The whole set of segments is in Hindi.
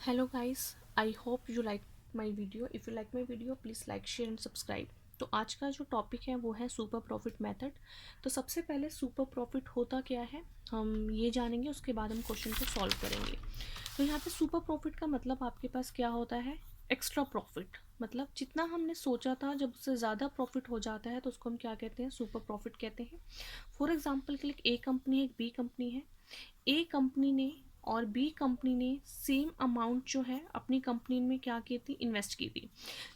Hello guys, I hope you like my video. If you like my video please like share and subscribe. तो आज का जो टॉपिक है वो है सुपर प्रॉफिट मेथड। तो सबसे पहले सुपर प्रॉफिट होता क्या है हम ये जानेंगे, उसके बाद हम क्वेश्चन को सॉल्व करेंगे। तो यहाँ पे सुपर प्रॉफिट का मतलब आपके पास क्या होता है, एक्स्ट्रा प्रॉफिट। मतलब जितना हमने सोचा था जब उससे ज़्यादा प्रॉफिट हो जाता है तो उसको हम क्या कहते हैं, सुपर प्रॉफिट कहते हैं। फॉर एग्जाम्पल के लिए ए कंपनी है, एक बी कंपनी है। ए कंपनी ने और बी कंपनी ने सेम अमाउंट जो है अपनी कंपनी में क्या की थी, इन्वेस्ट की थी।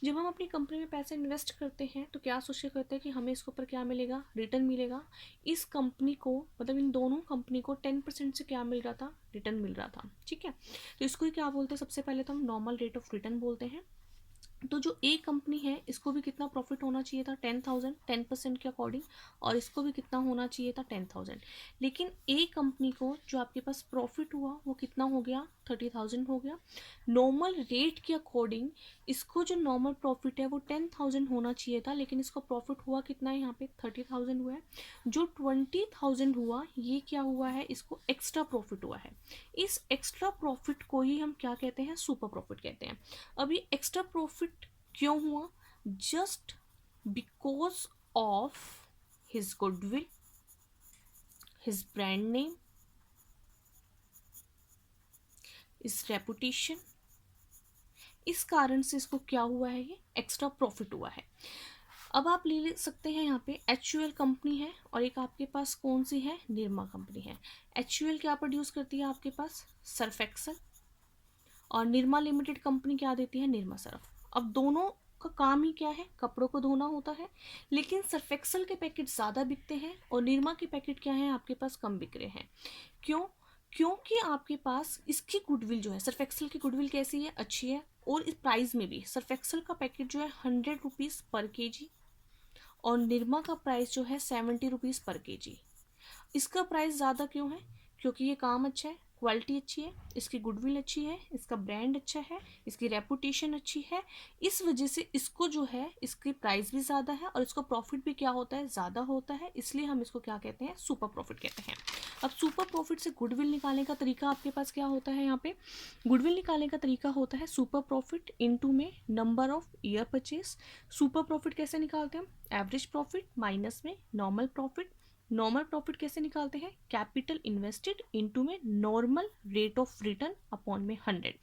जब हम अपनी कंपनी में पैसे इन्वेस्ट करते हैं तो क्या सोच के करते हैं कि हमें इसके ऊपर क्या मिलेगा, रिटर्न मिलेगा। इस कंपनी को मतलब इन दोनों कंपनी को 10% से क्या मिल रहा था, रिटर्न मिल रहा था। ठीक है, तो इसको ही क्या बोलते हैं, सबसे पहले तो हम नॉर्मल रेट ऑफ रिटर्न बोलते हैं। तो जो ए कंपनी है इसको भी कितना प्रॉफिट होना चाहिए था, 10,000, 10% के अकॉर्डिंग। और इसको भी कितना होना चाहिए था, 10,000। लेकिन ए कंपनी को जो आपके पास प्रॉफिट हुआ वो कितना हो गया, 30,000 हो गया। नॉर्मल रेट के अकॉर्डिंग इसको जो नॉर्मल प्रॉफिट है वो 10,000 होना चाहिए था, लेकिन इसको प्रॉफिट हुआ कितना है, यहाँ पे 30,000 हुआ है। जो 20,000 हुआ ये क्या हुआ है, इसको एक्स्ट्रा प्रॉफिट हुआ है। इस एक्स्ट्रा प्रॉफिट को ही हम क्या कहते हैं, सुपर प्रॉफिट कहते हैं। अभी एक्स्ट्रा प्रॉफिट क्यों हुआ, just because of his goodwill, his brand name, इस रेपुटेशन। इस कारण से इसको क्या हुआ है, ये एक्स्ट्रा प्रॉफिट हुआ है। अब आप ले सकते हैं, यहाँ पे एचयूएल कंपनी है और एक आपके पास कौन सी है, निरमा कंपनी है। एचयूएल क्या प्रोड्यूस करती है आपके पास, सर्फ एक्सल। और निरमा लिमिटेड कंपनी क्या देती है, निरमा सर्फ। अब दोनों का काम ही क्या है, कपड़ों को धोना होता है। लेकिन सर्फ एक्सल के पैकेट ज़्यादा बिकते हैं और निरमा के पैकेट क्या है आपके पास, कम बिक रहे हैं। क्यों, क्योंकि आपके पास इसकी गुडविल जो है, सर्फ एक्सल की गुडविल कैसी है, अच्छी है। और इस प्राइस में भी सर्फ एक्सल का पैकेट जो है 100 रुपीज़ पर केजी और निरमा का प्राइस जो है 70 रुपीज़ पर केजी। इसका प्राइस ज़्यादा क्यों है, क्योंकि ये काम अच्छा है, क्वालिटी अच्छी है, इसकी गुडविल अच्छी है, इसका ब्रांड अच्छा है, इसकी रेपुटेशन अच्छी है। इस वजह से इसको जो है इसकी प्राइस भी ज़्यादा है और इसको प्रॉफिट भी क्या होता है, ज़्यादा होता है। इसलिए हम इसको क्या कहते हैं, सुपर प्रॉफिट कहते हैं। अब सुपर प्रॉफिट से गुडविल निकालने का तरीका आपके पास क्या होता है, यहाँ पे गुडविल निकालने का तरीका होता है सुपर प्रॉफिट इनटू में number of year purchase. Super profit कैसे निकालते हैं हम, एवरेज प्रॉफिट माइनस में नॉर्मल प्रॉफिट। नॉर्मल प्रॉफिट कैसे निकालते हैं, कैपिटल इन्वेस्टेड इनटू में normal rate of return upon में 100।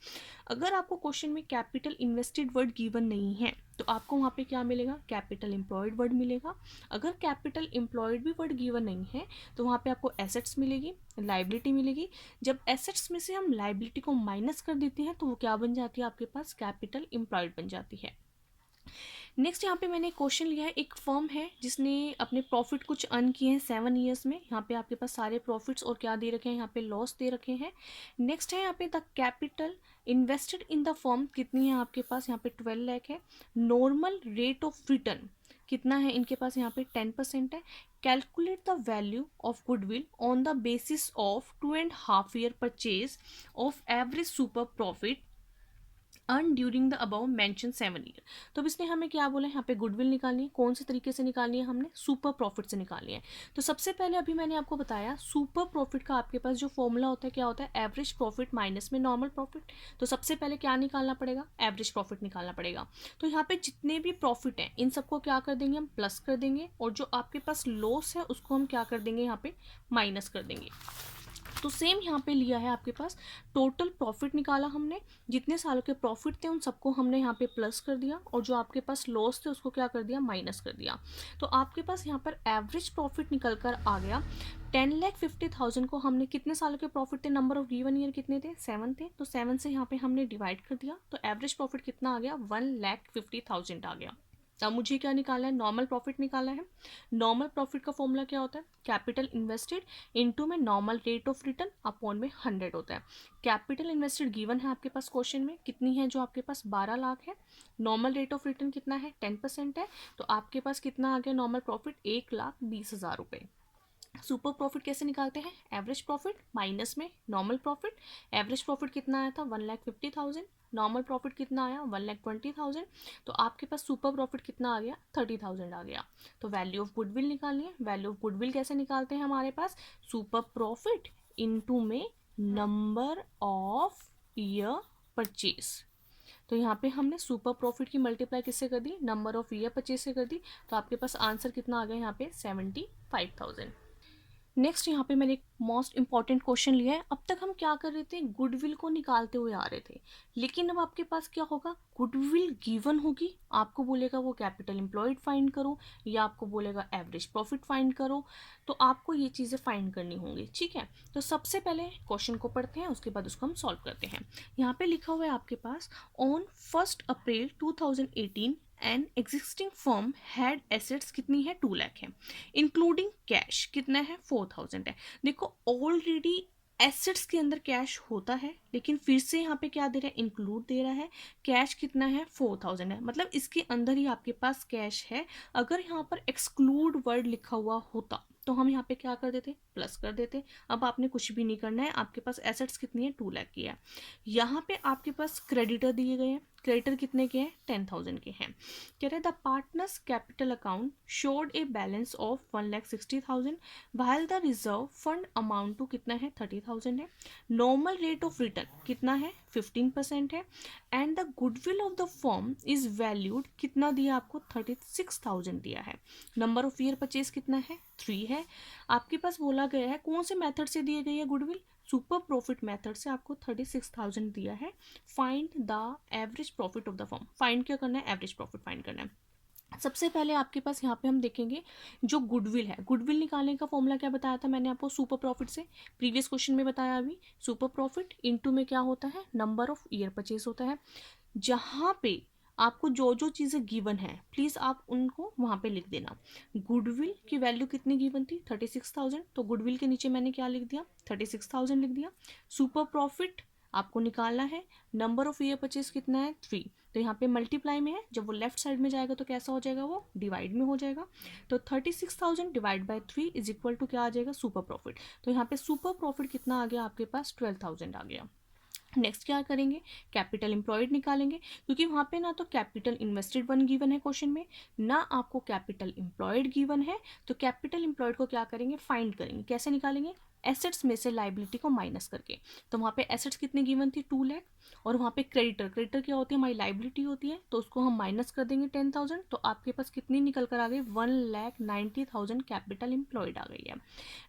अगर आपको क्वेश्चन में कैपिटल इन्वेस्टेड वर्ड गिवन नहीं है तो आपको वहाँ पे क्या मिलेगा, कैपिटल एम्प्लॉयड वर्ड मिलेगा। अगर कैपिटल एम्प्लॉयड भी वर्ड गिवन नहीं है तो वहाँ पे आपको एसेट्स मिलेगी, लाइबिलिटी मिलेगी। जब एसेट्स में से हम लाइबिलिटी को माइनस कर देते हैं तो वो क्या बन जाती है आपके पास, कैपिटल एम्प्लॉयड बन जाती है। नेक्स्ट यहाँ पे मैंने क्वेश्चन लिया है, एक फर्म है जिसने अपने प्रॉफिट कुछ अर्न किए हैं 7 ईयर्स में। यहाँ पे आपके पास सारे प्रॉफिट्स और क्या दे रखे हैं, यहाँ पे लॉस दे रखे हैं। नेक्स्ट है यहाँ पे the capital invested in the firm कितनी है आपके पास, यहाँ पे 12 लाख है। नॉर्मल रेट ऑफ रिटर्न कितना है इनके पास, यहाँ पे 10% है। Calculate the value of goodwill on the basis of 2.5 year purchase of average super profit earn during the above mention 7 year. तो अब इसने हमें क्या बोला है, यहाँ पे गुडविल निकालनी है। कौन से तरीके से निकालनी है, हमने सुपर प्रॉफिट से निकालनी है। तो सबसे पहले अभी मैंने आपको बताया सुपर प्रॉफिट का आपके पास जो फॉर्मूला होता है क्या होता है, एवरेज प्रॉफिट माइनस में नॉर्मल प्रॉफिट। तो सबसे पहले क्या निकालना पड़ेगा, एवरेज प्रॉफिट निकालना पड़ेगा। तो यहाँ पे जितने भी प्रॉफिट हैं इन सबको क्या कर देंगे, हम प्लस कर देंगे। और जो आपके पास लॉस है उसको हम क्या कर देंगे, यहाँ पे माइनस कर देंगे। तो सेम यहाँ पे लिया है आपके पास, टोटल प्रॉफिट निकाला हमने, जितने सालों के प्रॉफिट थे उन सबको हमने यहाँ पे प्लस कर दिया और जो आपके पास लॉस थे उसको क्या कर दिया, माइनस कर दिया। तो आपके पास यहाँ पर एवरेज प्रॉफिट निकल कर आ गया 10,50,000 को हमने कितने सालों के प्रॉफिट थे, नंबर ऑफ गिवन ईयर कितने थे, 7 थे। तो 7 से यहाँ पे हमने डिवाइड कर दिया तो एवरेज प्रॉफिट कितना आ गया, 1,50,000 आ गया। अब मुझे क्या निकालना है, नॉर्मल प्रॉफिट निकालना है। नॉर्मल प्रॉफिट का फॉर्मूला क्या होता है, कैपिटल इन्वेस्टेड इनटू में normal rate of return upon में 100 होता है। कैपिटल इन्वेस्टेड गिवन है आपके पास क्वेश्चन में कितनी है, जो आपके पास 12 लाख है। नॉर्मल रेट ऑफ रिटर्न कितना है, 10% है। तो आपके पास कितना आ गया नॉर्मल प्रॉफिट, 1,20,000 रुपये। सुपर प्रॉफिट कैसे निकालते हैं, एवरेज प्रॉफिट माइनस में नॉर्मल प्रॉफिट। एवरेज प्रॉफिट कितना आया था, 1,50,000। नॉर्मल प्रॉफिट कितना आया, 1,20,000। तो आपके पास सुपर प्रॉफिट कितना आ गया, 30,000 आ गया। तो वैल्यू ऑफ गुडविल निकालनी है। वैल्यू ऑफ गुडविल कैसे निकालते हैं, हमारे पास सुपर प्रॉफिट इनटू में नंबर ऑफ ईयर परचेज। तो यहाँ पे हमने सुपर प्रॉफिट की मल्टीप्लाई किससे कर दी, नंबर ऑफ ईयर परचेज से कर दी। तो आपके पास आंसर कितना आ गया यहाँ पे 75,000। नेक्स्ट यहाँ पे मैंने एक मोस्ट इंपॉर्टेंट क्वेश्चन लिया है। अब तक हम क्या कर रहे थे, गुडविल को निकालते हुए आ रहे थे, लेकिन अब आपके पास क्या होगा, गुडविल गिवन होगी, आपको बोलेगा वो कैपिटल एम्प्लॉयड फाइंड करो या आपको बोलेगा एवरेज प्रॉफिट फाइंड करो, तो आपको ये चीज़ें फाइंड करनी होंगी, ठीक है। तो सबसे पहले क्वेश्चन को पढ़ते हैं, उसके बाद उसको हम सॉल्व करते हैं। यहाँ पे लिखा हुआ है आपके पास, on 1 April 2018 an existing firm had assets कितनी है, 2 लाख है, इंक्लूडिंग कैश कितना है, 4,000 है। देखो ऑलरेडी एसेट्स के अंदर कैश होता है, लेकिन फिर से यहाँ पे क्या दे रहा है, इंक्लूड दे रहा है। कैश कितना है, 4,000 है, मतलब इसके अंदर ही आपके पास कैश है। अगर यहाँ पर एक्सक्लूड वर्ड लिखा हुआ होता तो हम यहाँ पे क्या कर देते, प्लस कर देते। अब आपने कुछ भी नहीं करना है, आपके पास एसेट्स कितनी है, 2 लाख की है। यहाँ पे आपके पास क्रेडिटर दिए गए हैं, क्रेडिटर कितने के हैं, 10,000 के हैं। कह रहे the partners capital account showed a balance of 1,60,000 while the reserve fund amount to कितना है, 30,000 है। नॉर्मल रेट ऑफ रिटर्न कितना है, 15% है। And the goodwill of the firm is valued कितना दिया आपको, 36,000 दिया है। नंबर ऑफ ईयर परचेज कितना है, 3 है। आपके पास बोला गया है कौन से मेथड से दिए गई है गुडविल, सुपर प्रॉफिट मेथड से आपको 36,000 दिया है। Find the average profit of the firm, find क्या करना है, एवरेज प्रॉफिट फाइंड करना है। सबसे पहले आपके पास यहाँ पे हम देखेंगे जो गुडविल है, गुडविल निकालने का फॉर्मूला क्या बताया था मैंने आपको, सुपर प्रॉफिट से, प्रीवियस क्वेश्चन में बताया अभी। सुपर प्रॉफिट इनटू में क्या होता है, नंबर ऑफ ईयर परचेज होता है। जहाँ पे आपको जो जो चीज़ें गिवन है प्लीज़ आप उनको वहाँ पे लिख देना। गुडविल की वैल्यू कितनी गिवन थी, 36,000, तो गुडविल के नीचे मैंने क्या लिख दिया, 36,000 लिख दिया। सुपर प्रॉफिट आपको निकालना है, नंबर ऑफ ईयर परचेज कितना है, 3, तो यहाँ पे मल्टीप्लाई में है, जब वो लेफ्ट साइड में जाएगा तो कैसा हो जाएगा, वो डिवाइड में हो जाएगा। तो 36,000 divide by 3 is equal to क्या आ जाएगा, सुपर प्रॉफिट। तो यहाँ पे सुपर प्रॉफिट कितना आ गया आपके पास, 12,000 आ गया। नेक्स्ट क्या करेंगे, कैपिटल एम्प्लॉयड निकालेंगे, क्योंकि वहाँ पे ना तो कैपिटल इन्वेस्टेड वन गिवन है क्वेश्चन में, ना आपको कैपिटल एम्प्लॉयड गिवन है। तो कैपिटल एम्प्लॉयड को क्या करेंगे, फाइंड करेंगे। कैसे निकालेंगे, एसेट्स में से लाइबिलिटी को माइनस करके। तो वहाँ पे एसेट्स कितनी गिवन थी, 2 लाख, और वहाँ पे क्रेडिटर, क्रेडिटर क्या होती है, हमारी लाइबिलिटी होती है, तो उसको हम माइनस कर देंगे 10,000। तो आपके पास कितनी निकल कर आ गई, 1,90,000 कैपिटल एम्प्लॉयड आ गई है।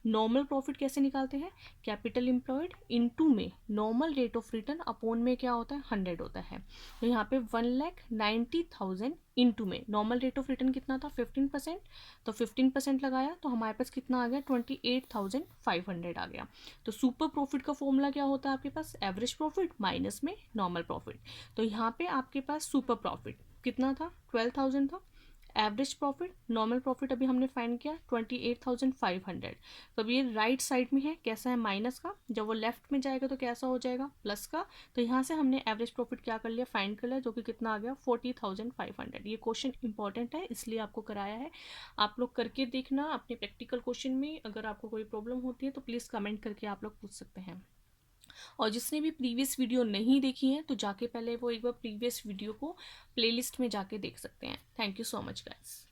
नॉर्मल प्रॉफिट कैसे निकालते हैं, कैपिटल एम्प्लॉयड इनटू में normal rate of return upon में क्या होता है, 100 होता है। तो यहाँ पे 1,90,000 इनटू में नॉर्मल रेट ऑफ रिटर्न कितना था, 15%, तो 15% लगाया तो हमारे पास कितना आ गया, 28,500 आ गया। तो सुपर प्रॉफिट का फॉर्मूला क्या होता है आपके पास, एवरेज प्रॉफिट माइनस में नॉर्मल प्रॉफिट। तो यहाँ पे आपके पास सुपर प्रॉफिट कितना था, 12,000 था। एवरेज प्रॉफिट, नॉर्मल प्रॉफिट अभी हमने फाइंड किया 28,500। तो अब ये राइट साइड में है, कैसा है, माइनस का, जब वो लेफ्ट में जाएगा तो कैसा हो जाएगा, प्लस का। तो यहाँ से हमने एवरेज प्रॉफिट क्या कर लिया, फाइंड कर लिया, जो कि कितना आ गया, 40,500। ये क्वेश्चन इंपॉर्टेंट है इसलिए आपको कराया है, आप लोग करके देखना अपने प्रैक्टिकल क्वेश्चन में। अगर आपको कोई प्रॉब्लम होती है तो प्लीज़ कमेंट करके आप लोग पूछ सकते हैं। और जिसने भी प्रीवियस वीडियो नहीं देखी है तो जाके पहले वो एक बार प्रीवियस वीडियो को प्लेलिस्ट में जाके देख सकते हैं। Thank you so much guys.